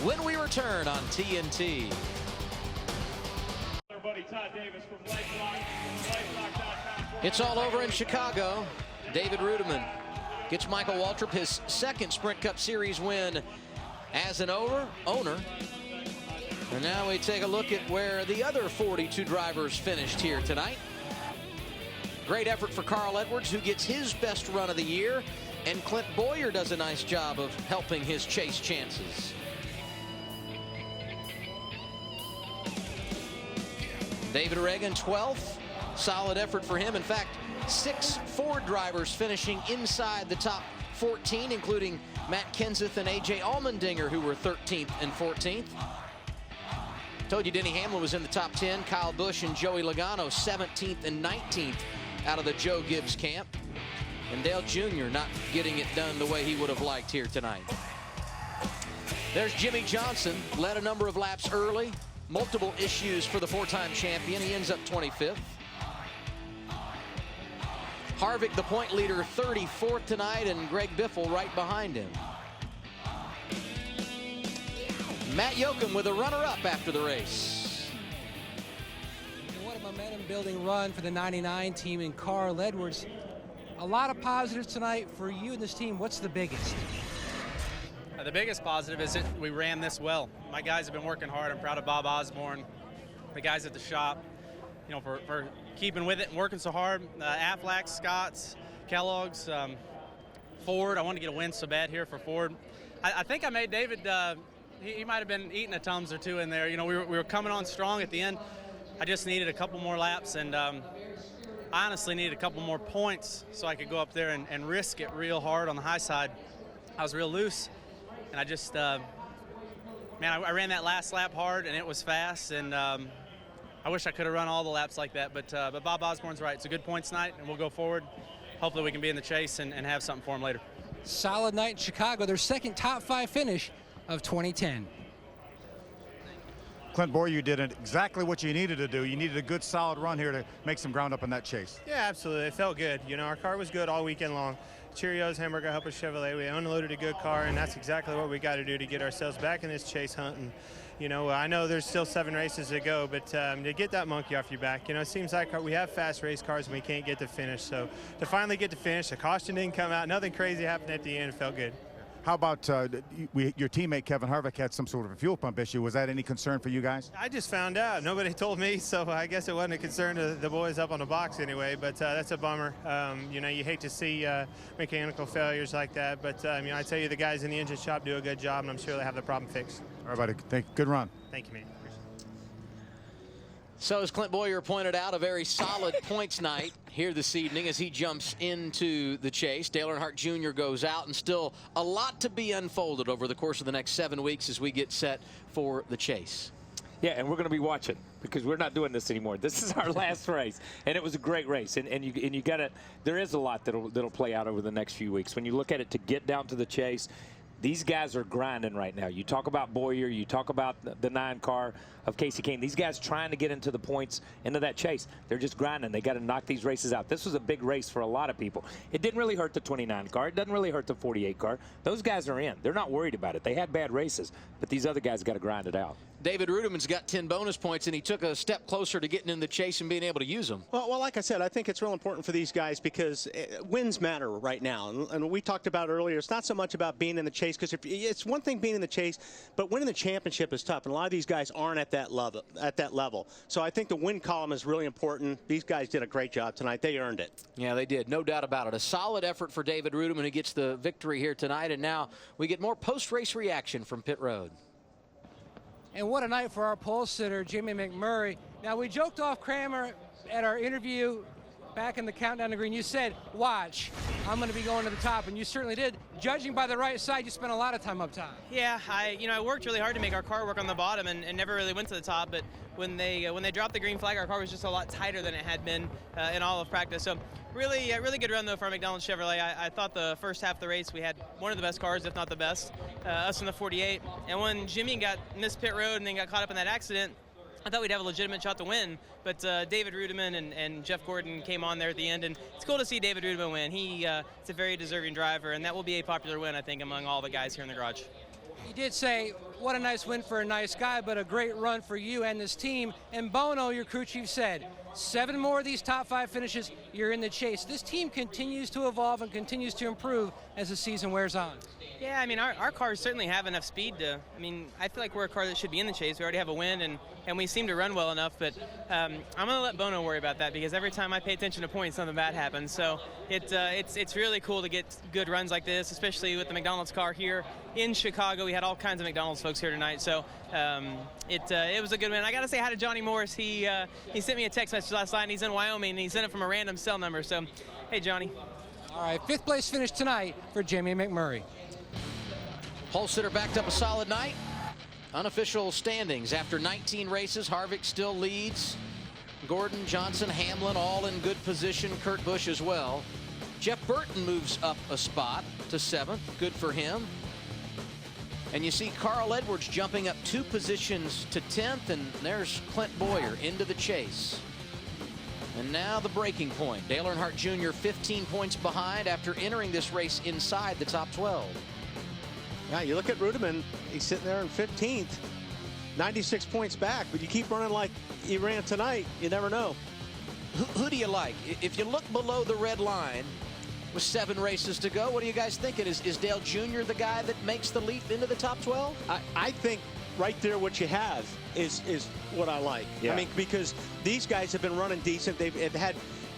when we return on TNT. It's all over in Chicago. David Rudiman gets Michael Waltrip his second Sprint Cup Series win as an owner. And now we take a look at where the other 42 drivers finished here tonight. Great effort for Carl Edwards, who gets his best run of the year, and Clint Boyer does a nice job of helping his chase chances. David Reagan, 12th. Solid effort for him. In fact, 6 Ford drivers finishing inside the top 14, including Matt Kenseth and A.J. Allmendinger, who were 13th and 14th. Told you Denny Hamlin was in the top 10. Kyle Busch and Joey Logano 17th and 19th out of the Joe Gibbs camp. And Dale Jr. not getting it done the way he would have liked here tonight. There's Jimmy Johnson, led a number of laps early. Multiple issues for the 4-time champion. He ends up 25th. Harvick, the point leader, 34th tonight, and Greg Biffle right behind him. Matt Yoakum with a runner-up after the race. What a momentum-building run for the 99 team and Carl Edwards. A lot of positives tonight for you and this team. What's the biggest? The biggest positive is that we ran this well. My guys have been working hard. I'm proud of Bob Osborne, the guys at the shop, you know, for keeping with it and working so hard. Aflac, Scott's, Kellogg's, Ford. I wanted to get a win so bad here for Ford. I think I made David, he might have been eating a Tums or two in there. You know, we were coming on strong at the end. I just needed a couple more laps, and I honestly needed a couple more points so I could go up there and risk it real hard on the high side. I was real loose, and I just, man, I ran that last lap hard, and it was fast, and I wish I could have run all the laps like that, but Bob Osborne's right. It's a good points night, and we'll go forward. Hopefully we can be in the chase and have something for them later. Solid night in Chicago, their second top 5 finish of 2010. Clint Boyer, you did exactly what you needed to do. You needed a good, solid run here to make some ground up in that chase. Yeah, absolutely. It felt good. You know, our car was good all weekend long. Cheerios, Hamburger Helper Chevrolet. We unloaded a good car, and that's exactly what we got to do to get ourselves back in this chase hunt. And, you know, I know there's still 7 races to go, but to get that monkey off your back, you know, it seems like we have fast race cars and we can't get to finish. So to finally get to finish, the caution didn't come out. Nothing crazy happened at the end. It felt good. How about your teammate Kevin Harvick had some sort of a fuel pump issue? Was that any concern for you guys? I just found out. Nobody told me, so I guess it wasn't a concern to the boys up on the box anyway, but that's a bummer. You know, you hate to see mechanical failures like that, but you know, I tell you, the guys in the engine shop do a good job, and I'm sure they have the problem fixed. All right, buddy. Good run. Thank you, man. So as Clint Boyer pointed out, a very solid points night here this evening as he jumps into the chase. Dale Earnhardt Jr. goes out, and still a lot to be unfolded over the course of the next 7 weeks as we get set for the chase. Yeah, and we're going to be watching because we're not doing this anymore. This is our last race, and it was a great race. And you got to. There is a lot that'll play out over the next few weeks. When you look at it to get down to the chase, these guys are grinding right now. You talk about Boyer, you talk about the 9 car of Casey Kane. These guys trying to get into the points, into that chase. They're just grinding. They got to knock these races out. This was a big race for a lot of people. It didn't really hurt the 29 car. It doesn't really hurt the 48 car. Those guys are in. They're not worried about it. They had bad races, but these other guys got to grind it out. David Rudiman's got 10 bonus points, and he took a step closer to getting in the chase and being able to use them. Well, like I said, I think it's real important for these guys because wins matter right now. And we talked about earlier, it's not so much about being in the chase, because it's one thing being in the chase, but winning the championship is tough. And a lot of these guys aren't at that level. So I think the win column is really important. These guys did a great job tonight. They earned it. Yeah, they did. No doubt about it. A solid effort for David Rudiman, who gets the victory here tonight. And now we get more post-race reaction from pit road. And what a night for our pole sitter, Jimmy McMurray. Now, we joked off Kramer at our interview back in the countdown to green. You said, watch, I'm going to be going to the top, and you certainly did. Judging by the right side, you spent a lot of time up top. Yeah, I worked really hard to make our car work on the bottom and never really went to the top, but when they dropped the green flag, our car was just a lot tighter than it had been in all of practice. So really good run, though, for our McDonald's Chevrolet. I thought the first half of the race we had one of the best cars, if not the best, us in the 48. And when Jimmy missed pit road and then got caught up in that accident, I thought we'd have a legitimate shot to win, but David Rudiman and Jeff Gordon came on there at the end, and it's cool to see David Rudiman win. It's a very deserving driver, and that will be a popular win, I think, among all the guys here in the garage. You did say, what a nice win for a nice guy, but a great run for you and this team. And Bono, your crew chief, said, 7 more of these top 5 finishes, you're in the chase. This team continues to evolve and continues to improve as the season wears on. Yeah, I mean, our cars certainly have enough speed to, I mean, I feel like we're a car that should be in the chase. We already have a win, and we seem to run well enough, but I'm going to let Bono worry about that, because every time I pay attention to points, something bad happens. So it's really cool to get good runs like this, especially with the McDonald's car here in Chicago. We had all kinds of McDonald's folks here tonight, so it was a good win. I got to say hi to Johnny Morris. He sent me a text message last night, and he's in Wyoming, and he sent it from a random cell number. So, hey, Johnny. All right, 5th place finish tonight for Jamie McMurray. Pole sitter backed up a solid night. Unofficial standings after 19 races. Harvick still leads. Gordon, Johnson, Hamlin all in good position. Kurt Busch as well. Jeff Burton moves up a spot to 7th. Good for him. And you see Carl Edwards jumping up 2 positions to 10th. And there's Clint Boyer into the chase. And now the breaking point. Dale Earnhardt Jr. 15 points behind after entering this race inside the top 12. Yeah, you look at Rudeman, he's sitting there in 15th, 96 points back, but you keep running like he ran tonight, you never know. Who do you like? If you look below the red line with 7 races to go, what are you guys thinking? Is Dale Jr. the guy that makes the leap into the top 12? I think right there what you have is what I like. Yeah. I mean, because these guys have been running decent. It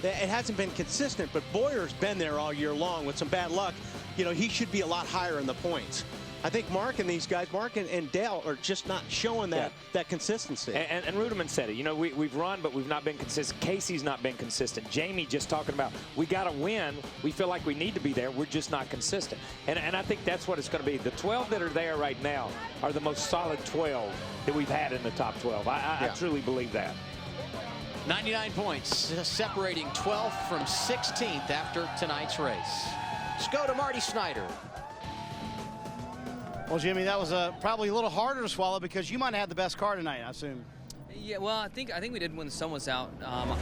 hasn't been consistent, but Boyer's been there all year long with some bad luck. You know, he should be a lot higher in the points. I think Mark and these guys, Mark and Dale, are just not showing that consistency. And Rudeman said it. You know, we've run, but we've not been consistent. Casey's not been consistent. Jamie just talking about, we got to win. We feel like we need to be there. We're just not consistent. And I think that's what it's going to be. The 12 that are there right now are the most solid 12 that we've had in the top 12. I truly believe that. 99 points, separating 12th from 16th after tonight's race. Let's go to Marty Snyder. Well, Jimmy, that was probably a little harder to swallow because you might have had the best car tonight, I assume. Yeah, well, I think we did when the sun was out.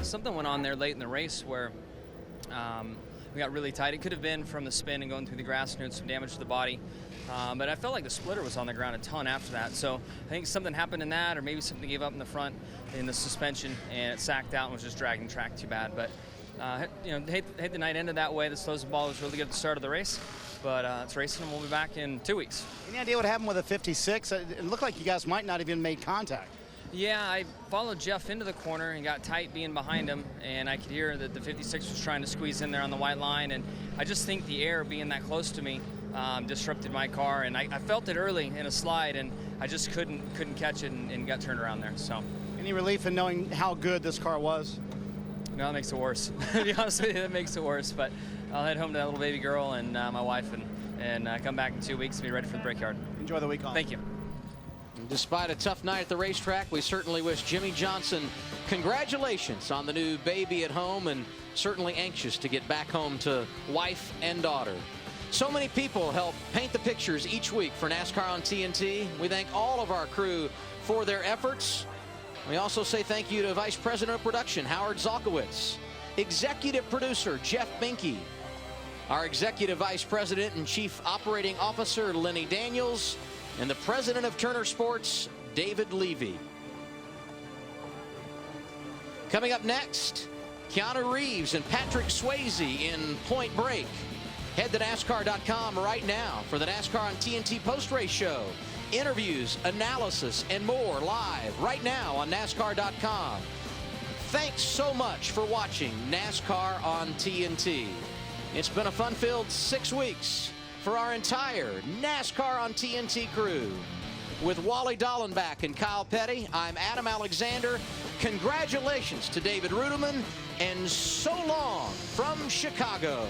Something went on there late in the race where we got really tight. It could have been from the spin and going through the grass and doing some damage to the body. But I felt like the splitter was on the ground a ton after that. So I think something happened in that, or maybe something gave up in the front in the suspension, and it sacked out and was just dragging track too bad. But you know, hate the night ended that way. The slows ball was really good at the start of the race. But it's racing, and we'll be back in 2 weeks. Any idea what happened with a 56? It looked like you guys might not have even made contact. Yeah, I followed Jeff into the corner and got tight being behind him, and I could hear that the 56 was trying to squeeze in there on the white line, and I just think the air being that close to me disrupted my car, and I felt it early in a slide, and I just couldn't catch it and got turned around there. So, any relief in knowing how good this car was? No, that makes it worse. To be honest with you, that makes it worse. But I'll head home to that little baby girl and my wife and come back in 2 weeks and be ready for the Brickyard. Enjoy the week off. Thank you. Despite a tough night at the racetrack, we certainly wish Jimmy Johnson congratulations on the new baby at home, and certainly anxious to get back home to wife and daughter. So many people help paint the pictures each week for NASCAR on TNT. We thank all of our crew for their efforts. We also say thank you to Vice President of Production, Howard Zalkowitz, Executive Producer, Jeff Binke, our Executive Vice President and Chief Operating Officer, Lenny Daniels, and the President of Turner Sports, David Levy. Coming up next, Keanu Reeves and Patrick Swayze in Point Break. Head to NASCAR.com right now for the NASCAR on TNT post-race show. Interviews, analysis, and more live right now on NASCAR.com. Thanks so much for watching NASCAR on TNT. It's been a fun-filled 6 weeks for our entire NASCAR on TNT crew. With Wally Dallenbach and Kyle Petty, I'm Adam Alexander. Congratulations to David Rudeman, and so long from Chicago.